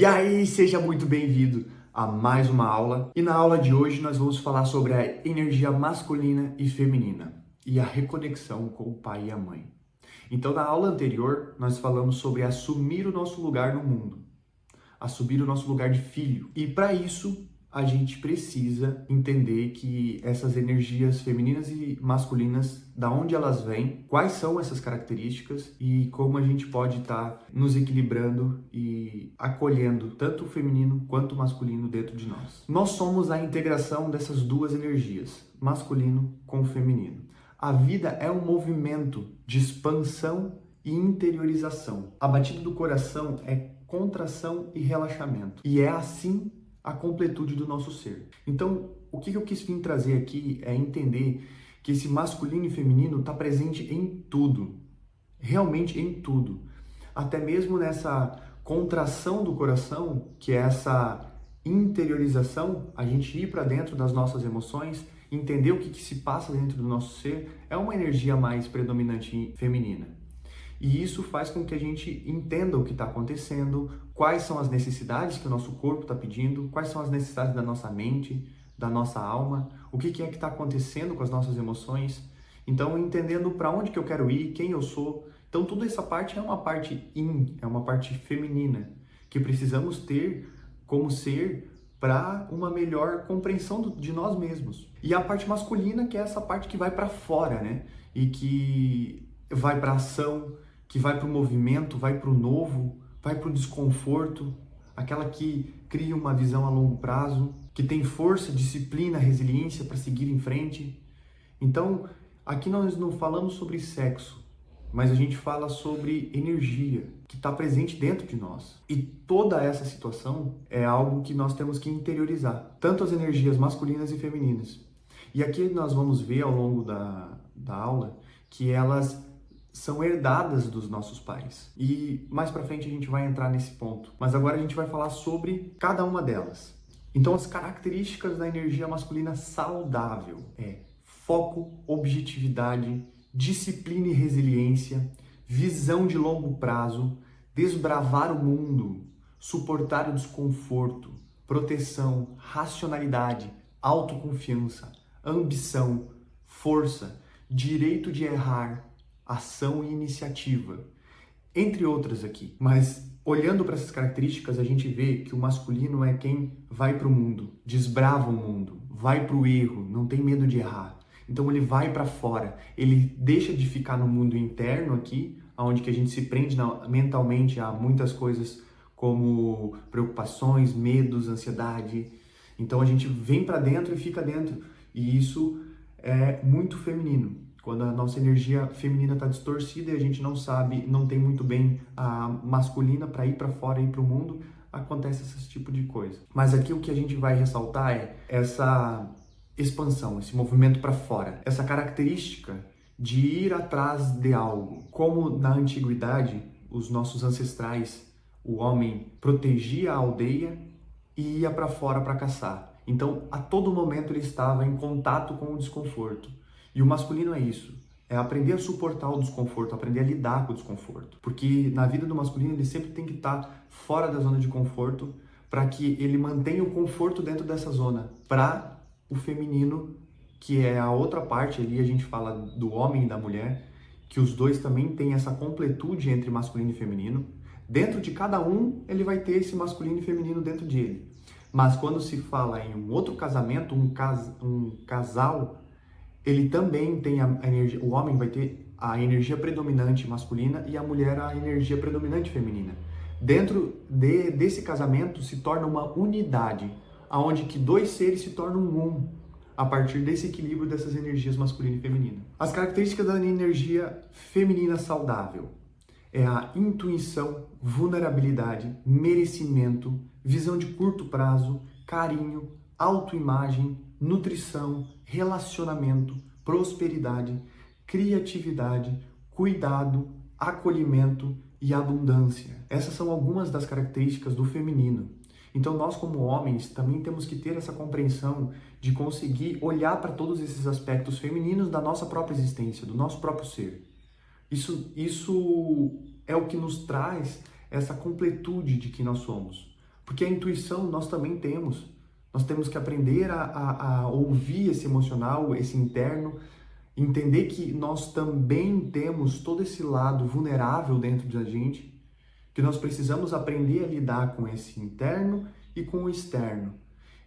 E aí, seja muito bem-vindo a mais uma aula. E na aula de hoje nós vamos falar sobre a energia masculina e feminina e a reconexão com o pai e a mãe. Então, na aula anterior, nós falamos sobre assumir o nosso lugar no mundo, assumir o nosso lugar de filho. E para isso, a gente precisa entender que essas energias femininas e masculinas, da onde elas vêm, quais são essas características e como a gente pode estar nos equilibrando e acolhendo tanto o feminino quanto o masculino dentro de nós. Nós somos a integração dessas duas energias, masculino com o feminino. A vida é um movimento de expansão e interiorização. A batida do coração é contração e relaxamento. E é assim a completude do nosso ser. Então, o que eu quis vir trazer aqui é entender que esse masculino e feminino está presente em tudo, realmente em tudo. Até mesmo nessa contração do coração, que é essa interiorização, a gente ir para dentro das nossas emoções, entender o que se passa dentro do nosso ser, é uma energia mais predominante feminina. E isso faz com que a gente entenda o que está acontecendo, quais são as necessidades que o nosso corpo está pedindo, quais são as necessidades da nossa mente, da nossa alma, o que é que está acontecendo com as nossas emoções. Então, entendendo para onde que eu quero ir, quem eu sou. Então, toda essa parte é uma parte é uma parte feminina, que precisamos ter como ser para uma melhor compreensão de nós mesmos. E a parte masculina, que é essa parte que vai para fora, né? E que vai para ação, que vai para o movimento, vai para o novo, vai para o desconforto, aquela que cria uma visão a longo prazo, que tem força, disciplina, resiliência para seguir em frente. Então, aqui nós não falamos sobre sexo, mas a gente fala sobre energia que está presente dentro de nós. E toda essa situação é algo que nós temos que interiorizar, tanto as energias masculinas e femininas. E aqui nós vamos ver ao longo da aula que elas são herdadas dos nossos pais. E mais pra frente a gente vai entrar nesse ponto. Mas agora a gente vai falar sobre cada uma delas. Então, as características da energia masculina saudável é foco, objetividade, disciplina e resiliência, visão de longo prazo, desbravar o mundo, suportar o desconforto, proteção, racionalidade, autoconfiança, ambição, força, direito de errar, ação e iniciativa, entre outras aqui. Mas olhando para essas características, a gente vê que o masculino é quem vai para o mundo, desbrava o mundo, vai para o erro, não tem medo de errar. Então ele vai para fora, ele deixa de ficar no mundo interno aqui, onde que a gente se prende mentalmente a muitas coisas como preocupações, medos, ansiedade. Então a gente vem para dentro e fica dentro. E isso é muito feminino. Quando a nossa energia feminina está distorcida e a gente não sabe, não tem muito bem a masculina para ir para fora, ir para o mundo, acontece esse tipo de coisa. Mas aqui o que a gente vai ressaltar é essa expansão, esse movimento para fora, essa característica de ir atrás de algo. Como na antiguidade, os nossos ancestrais, o homem protegia a aldeia e ia para fora para caçar. Então, a todo momento ele estava em contato com o desconforto. E o masculino é isso, é aprender a suportar o desconforto, aprender a lidar com o desconforto. Porque na vida do masculino ele sempre tem que estar fora da zona de conforto para que ele mantenha o conforto dentro dessa zona. Para o feminino, que é a outra parte ali, a gente fala do homem e da mulher, que os dois também têm essa completude entre masculino e feminino. Dentro de cada um, ele vai ter esse masculino e feminino dentro dele. Mas quando se fala em um outro casamento, um casal, ele também tem a energia, o homem vai ter a energia predominante masculina e a mulher a energia predominante feminina. Dentro desse casamento se torna uma unidade, aonde que dois seres se tornam um, a partir desse equilíbrio dessas energias masculina e feminina. As características da energia feminina saudável é a intuição, vulnerabilidade, merecimento, visão de curto prazo, carinho, autoimagem, nutrição, relacionamento, prosperidade, criatividade, cuidado, acolhimento e abundância. Essas são algumas das características do feminino. Então nós como homens também temos que ter essa compreensão de conseguir olhar para todos esses aspectos femininos da nossa própria existência, do nosso próprio ser. Isso é o que nos traz essa completude de que nós somos. Porque a intuição nós também temos. Nós temos que aprender a ouvir esse emocional, esse interno, entender que nós também temos todo esse lado vulnerável dentro da gente, que nós precisamos aprender a lidar com esse interno e com o externo.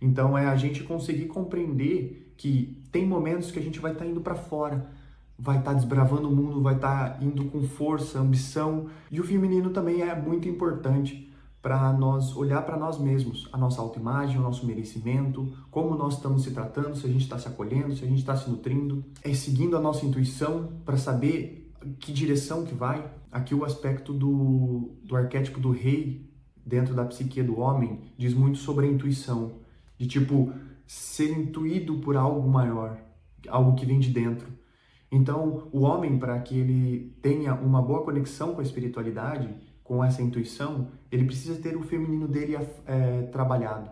Então é a gente conseguir compreender que tem momentos que a gente vai estar indo para fora, vai estar desbravando o mundo, vai estar indo com força, ambição. E o feminino também é muito importante para nós olhar para nós mesmos, a nossa autoimagem, o nosso merecimento, como nós estamos se tratando, se a gente está se acolhendo, se a gente está se nutrindo, é seguindo a nossa intuição para saber que direção que vai. Aqui o aspecto do arquétipo do rei dentro da psique do homem diz muito sobre a intuição, de tipo ser intuído por algo maior, algo que vem de dentro. Então o homem, para que ele tenha uma boa conexão com a espiritualidade, com essa intuição, ele precisa ter o feminino dele trabalhado,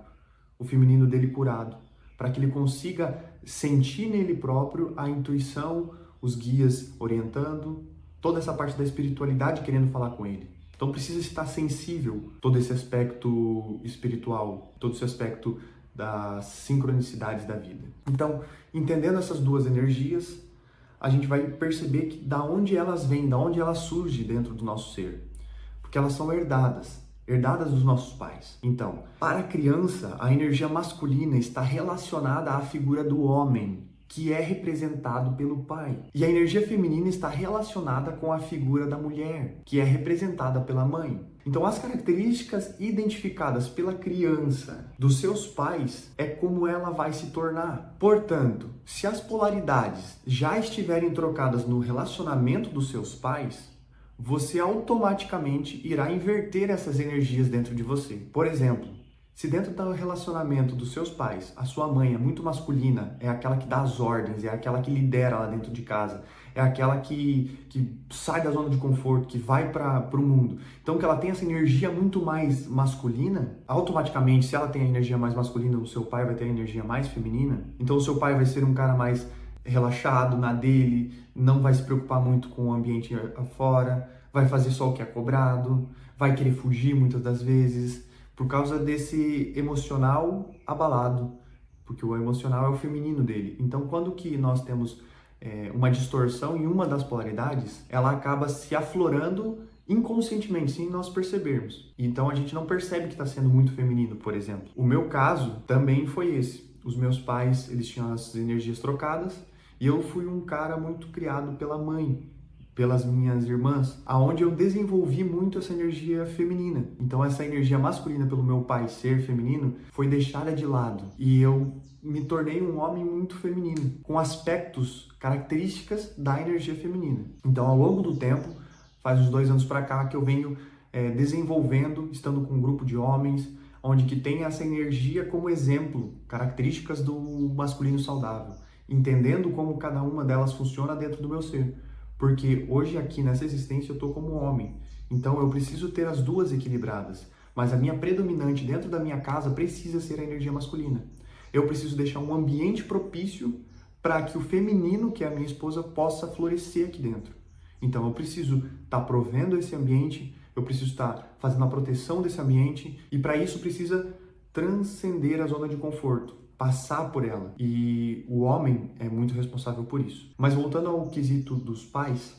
o feminino dele curado, para que ele consiga sentir nele próprio a intuição, os guias orientando, toda essa parte da espiritualidade querendo falar com ele. Então precisa estar sensível todo esse aspecto espiritual, todo esse aspecto das sincronicidades da vida. Então, entendendo essas duas energias, a gente vai perceber que da onde elas vêm, da onde elas surgem dentro do nosso ser. Porque elas são herdadas dos nossos pais. Então, para a criança, a energia masculina está relacionada à figura do homem, que é representado pelo pai. E a energia feminina está relacionada com a figura da mulher, que é representada pela mãe. Então, as características identificadas pela criança dos seus pais é como ela vai se tornar. Portanto, se as polaridades já estiverem trocadas no relacionamento dos seus pais, você automaticamente irá inverter essas energias dentro de você. Por exemplo, se dentro do relacionamento dos seus pais, a sua mãe é muito masculina, é aquela que dá as ordens, é aquela que lidera lá dentro de casa, é aquela que sai da zona de conforto, que vai para o mundo. Então, que ela tem essa energia muito mais masculina, automaticamente, se ela tem a energia mais masculina, o seu pai vai ter a energia mais feminina. Então, o seu pai vai ser um cara mais relaxado na dele, não vai se preocupar muito com o ambiente afora, vai fazer só o que é cobrado, vai querer fugir muitas das vezes, por causa desse emocional abalado, porque o emocional é o feminino dele. Então, quando que nós temos uma distorção em uma das polaridades, ela acaba se aflorando inconscientemente, sem nós percebermos. Então, a gente não percebe que está sendo muito feminino, por exemplo. O meu caso também foi esse. Os meus pais, eles tinham as energias trocadas, e eu fui um cara muito criado pela mãe, pelas minhas irmãs, aonde eu desenvolvi muito essa energia feminina. Então essa energia masculina pelo meu pai ser feminino foi deixada de lado e eu me tornei um homem muito feminino, com aspectos, características da energia feminina. Então ao longo do tempo, faz uns 2 anos para cá que eu venho desenvolvendo, estando com um grupo de homens, onde que tem essa energia como exemplo, características do masculino saudável, entendendo como cada uma delas funciona dentro do meu ser. Porque hoje aqui nessa existência eu estou como homem, então eu preciso ter as duas equilibradas, mas a minha predominante dentro da minha casa precisa ser a energia masculina. Eu preciso deixar um ambiente propício para que o feminino, que é a minha esposa, possa florescer aqui dentro. Então eu preciso estar provendo esse ambiente, eu preciso estar fazendo a proteção desse ambiente e para isso precisa transcender a zona de conforto, passar por ela. E o homem é muito responsável por isso. Mas voltando ao quesito dos pais,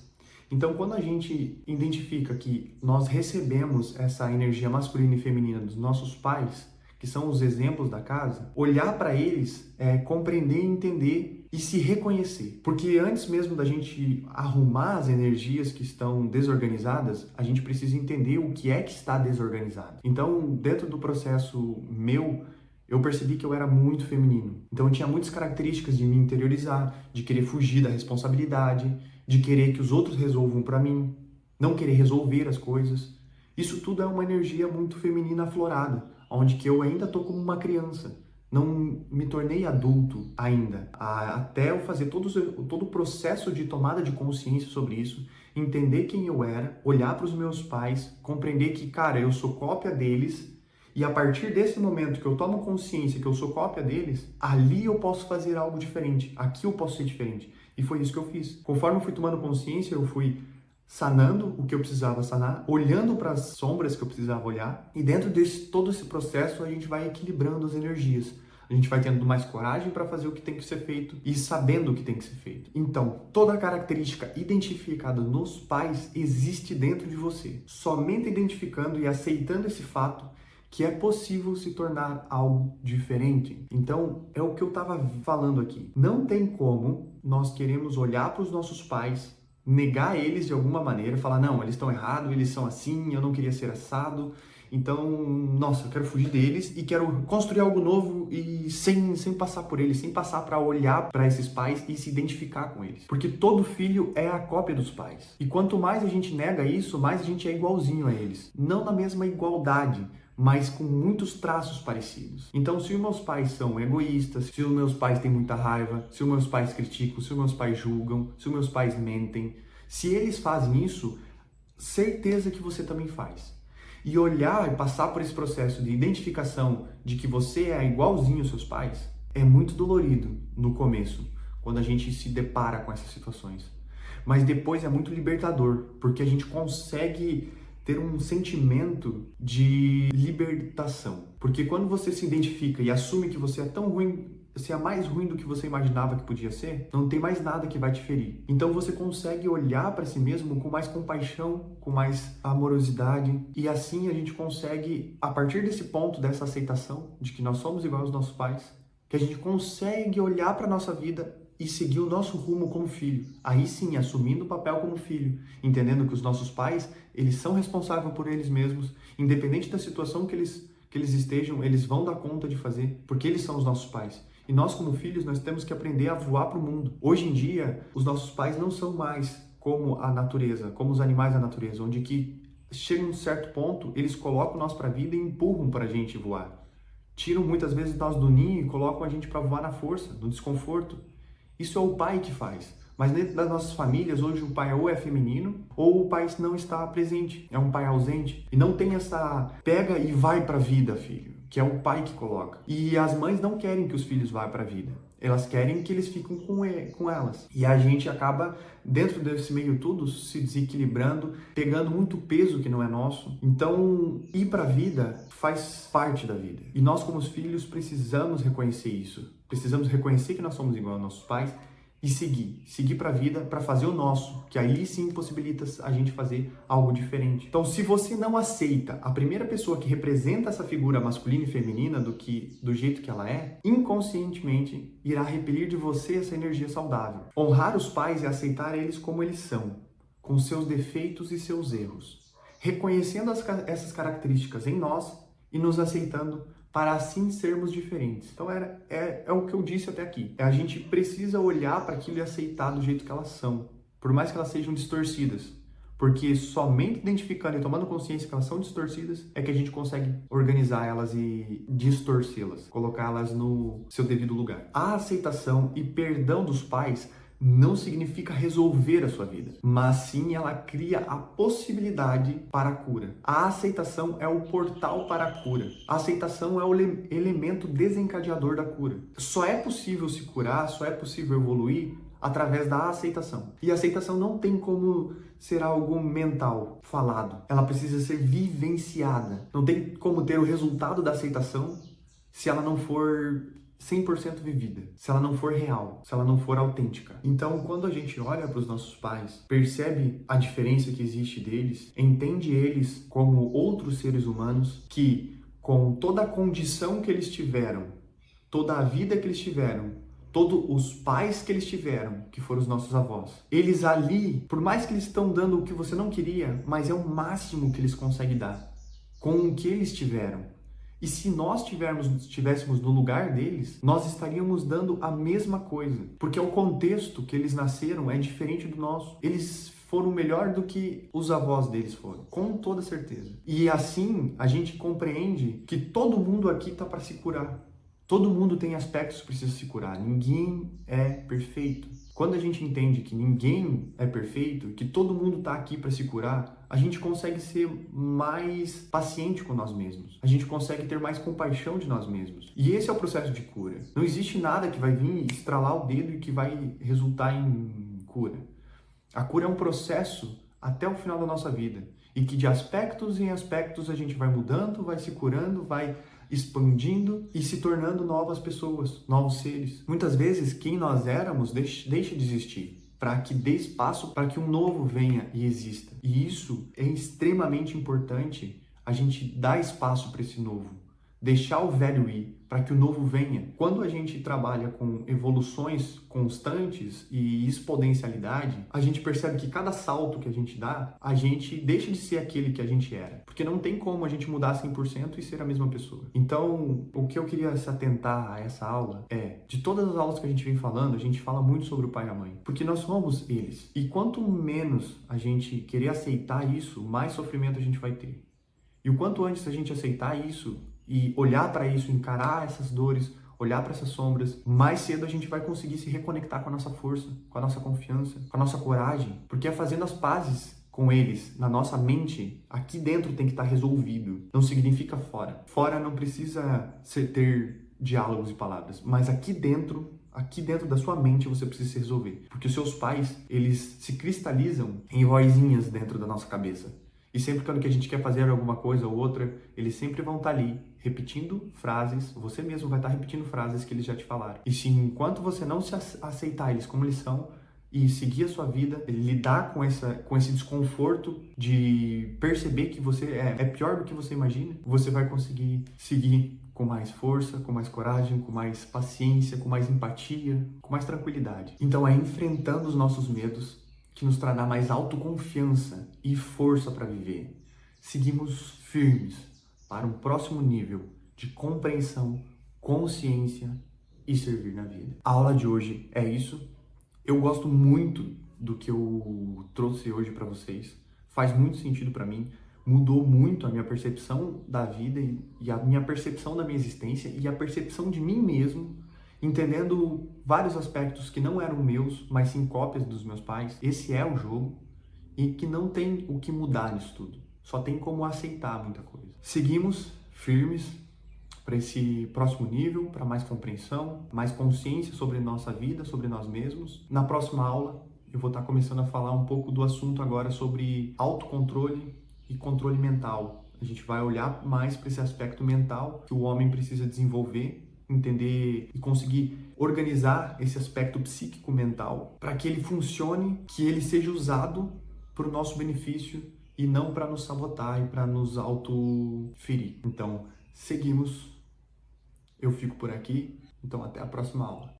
então quando a gente identifica que nós recebemos essa energia masculina e feminina dos nossos pais, que são os exemplos da casa, olhar para eles é compreender, entender e se reconhecer. Porque antes mesmo da gente arrumar as energias que estão desorganizadas, a gente precisa entender o que é que está desorganizado. Então, dentro do processo meu, eu percebi que eu era muito feminino. Então eu tinha muitas características de me interiorizar, de querer fugir da responsabilidade, de querer que os outros resolvam para mim, não querer resolver as coisas. Isso tudo é uma energia muito feminina aflorada, onde que eu ainda estou como uma criança. Não me tornei adulto ainda. Até eu fazer todo o processo de tomada de consciência sobre isso, entender quem eu era, olhar para os meus pais, compreender que, cara, eu sou cópia deles. E a partir desse momento que eu tomo consciência que eu sou cópia deles, ali eu posso fazer algo diferente, aqui eu posso ser diferente. E foi isso que eu fiz. Conforme eu fui tomando consciência, eu fui sanando o que eu precisava sanar, olhando para as sombras que eu precisava olhar, e dentro desse todo esse processo a gente vai equilibrando as energias. A gente vai tendo mais coragem para fazer o que tem que ser feito e sabendo o que tem que ser feito. Então, toda a característica identificada nos pais existe dentro de você. Somente identificando e aceitando esse fato que é possível se tornar algo diferente. Então, é o que eu estava falando aqui. Não tem como nós queremos olhar para os nossos pais, negar eles de alguma maneira, falar, não, eles estão errados, eles são assim, eu não queria ser assado, então, nossa, eu quero fugir deles e quero construir algo novo e sem passar por eles, sem passar para olhar para esses pais e se identificar com eles. Porque todo filho é a cópia dos pais. E quanto mais a gente nega isso, mais a gente é igualzinho a eles. Não na mesma igualdade, mas com muitos traços parecidos. Então, se os meus pais são egoístas, se os meus pais têm muita raiva, se os meus pais criticam, se os meus pais julgam, se os meus pais mentem, se eles fazem isso, certeza que você também faz. E olhar e passar por esse processo de identificação de que você é igualzinho aos seus pais é muito dolorido no começo, quando a gente se depara com essas situações. Mas depois é muito libertador, porque a gente consegue ter um sentimento de libertação. Porque quando você se identifica e assume que você é tão ruim, você é mais ruim do que você imaginava que podia ser, não tem mais nada que vai te ferir. Então você consegue olhar para si mesmo com mais compaixão, com mais amorosidade, e assim a gente consegue, a partir desse ponto, dessa aceitação de que nós somos iguais aos nossos pais, que a gente consegue olhar para a nossa vida e seguir o nosso rumo como filho. Aí sim, assumindo o papel como filho, entendendo que os nossos pais, eles são responsáveis por eles mesmos, independente da situação que eles estejam, eles vão dar conta de fazer, porque eles são os nossos pais. E nós, como filhos, nós temos que aprender a voar para o mundo. Hoje em dia, os nossos pais não são mais como a natureza, como os animais da natureza, onde que chega um certo ponto, eles colocam nós para a vida e empurram para a gente voar. Tiram muitas vezes nós do ninho e colocam a gente para voar na força, no desconforto. Isso é o pai que faz. Mas dentro das nossas famílias, hoje o pai ou é feminino ou o pai não está presente, é um pai ausente. E não tem essa pega e vai para a vida, filho, que é o pai que coloca. E as mães não querem que os filhos vá para a vida. Elas querem que eles fiquem com elas. E a gente acaba, dentro desse meio tudo, se desequilibrando, pegando muito peso que não é nosso. Então, ir para a vida faz parte da vida. E nós, como os filhos, precisamos reconhecer isso. Precisamos reconhecer que nós somos igual aos nossos pais e seguir para a vida, para fazer o nosso, que aí sim possibilita a gente fazer algo diferente. Então, se você não aceita a primeira pessoa que representa essa figura masculina e feminina do jeito que ela é, inconscientemente irá repelir de você essa energia saudável. Honrar os pais é aceitar eles como eles são, com seus defeitos e seus erros, reconhecendo essas características em nós e nos aceitando para assim sermos diferentes. Então é o que eu disse até aqui. A gente precisa olhar para aquilo e aceitar do jeito que elas são, por mais que elas sejam distorcidas. Porque somente identificando e tomando consciência que elas são distorcidas é que a gente consegue organizar elas e distorcê-las, colocá-las no seu devido lugar. A aceitação e perdão dos pais não significa resolver a sua vida, mas sim ela cria a possibilidade para a cura. A aceitação é o portal para a cura. A aceitação é o elemento desencadeador da cura. Só é possível se curar, só é possível evoluir através da aceitação. E a aceitação não tem como ser algo mental, falado. Ela precisa ser vivenciada. Não tem como ter o resultado da aceitação se ela não for 100% vivida, se ela não for real, se ela não for autêntica. Então, quando a gente olha para os nossos pais, percebe a diferença que existe deles, entende eles como outros seres humanos que, com toda a condição que eles tiveram, toda a vida que eles tiveram, todos os pais que eles tiveram, que foram os nossos avós, eles ali, por mais que eles estão dando o que você não queria, mas é o máximo que eles conseguem dar, com o que eles tiveram. E se nós estivéssemos no lugar deles, nós estaríamos dando a mesma coisa. Porque o contexto que eles nasceram é diferente do nosso. Eles foram melhor do que os avós deles foram, com toda certeza. E assim, a gente compreende que todo mundo aqui está para se curar. Todo mundo tem aspectos que precisa se curar. Ninguém é perfeito. Quando a gente entende que ninguém é perfeito, que todo mundo está aqui para se curar, a gente consegue ser mais paciente com nós mesmos. A gente consegue ter mais compaixão de nós mesmos. E esse é o processo de cura. Não existe nada que vai vir estralar o dedo e que vai resultar em cura. A cura é um processo até o final da nossa vida. E que de aspectos em aspectos a gente vai mudando, vai se curando, vai expandindo e se tornando novas pessoas, novos seres. Muitas vezes, quem nós éramos deixa de existir, para que dê espaço para que um novo venha e exista. E isso é extremamente importante, a gente dar espaço para esse novo. Deixar o velho ir, para que o novo venha. Quando a gente trabalha com evoluções constantes e exponencialidade, a gente percebe que cada salto que a gente dá, a gente deixa de ser aquele que a gente era. Porque não tem como a gente mudar 100% e ser a mesma pessoa. Então, o que eu queria se atentar a essa aula é, de todas as aulas que a gente vem falando, a gente fala muito sobre o pai e a mãe. Porque nós somos eles. E quanto menos a gente querer aceitar isso, mais sofrimento a gente vai ter. E o quanto antes a gente aceitar isso, e olhar para isso, encarar essas dores, olhar para essas sombras, mais cedo a gente vai conseguir se reconectar com a nossa força, com a nossa confiança, com a nossa coragem, porque é fazendo as pazes com eles, na nossa mente, aqui dentro tem que estar resolvido, não significa fora. Fora não precisa ter diálogos e palavras, mas aqui dentro da sua mente você precisa se resolver, porque os seus pais, eles se cristalizam em vozinhas dentro da nossa cabeça. E sempre que a gente quer fazer alguma coisa ou outra, eles sempre vão estar ali, repetindo frases, você mesmo vai estar repetindo frases que eles já te falaram. E se enquanto você não se aceitar eles como eles são e seguir a sua vida, lidar com esse desconforto de perceber que você é pior do que você imagina, você vai conseguir seguir com mais força, com mais coragem, com mais paciência, com mais empatia, com mais tranquilidade. Então é enfrentando os nossos medos que nos trará mais autoconfiança e força para viver. Seguimos firmes para um próximo nível de compreensão, consciência e servir na vida. A aula de hoje é isso. Eu gosto muito do que eu trouxe hoje para vocês. Faz muito sentido para mim. Mudou muito a minha percepção da vida e a minha percepção da minha existência e a percepção de mim mesmo, entendendo vários aspectos que não eram meus, mas sim cópias dos meus pais. Esse é o jogo e que não tem o que mudar nisso tudo. Só tem como aceitar muita coisa. Seguimos firmes para esse próximo nível, para mais compreensão, mais consciência sobre nossa vida, sobre nós mesmos. Na próxima aula, eu vou estar começando a falar um pouco do assunto agora sobre autocontrole e controle mental. A gente vai olhar mais para esse aspecto mental que o homem precisa desenvolver, entender e conseguir organizar esse aspecto psíquico mental para que ele funcione, que ele seja usado para o nosso benefício e não para nos sabotar e para nos autoferir. Então, seguimos. Eu fico por aqui. Então, até a próxima aula.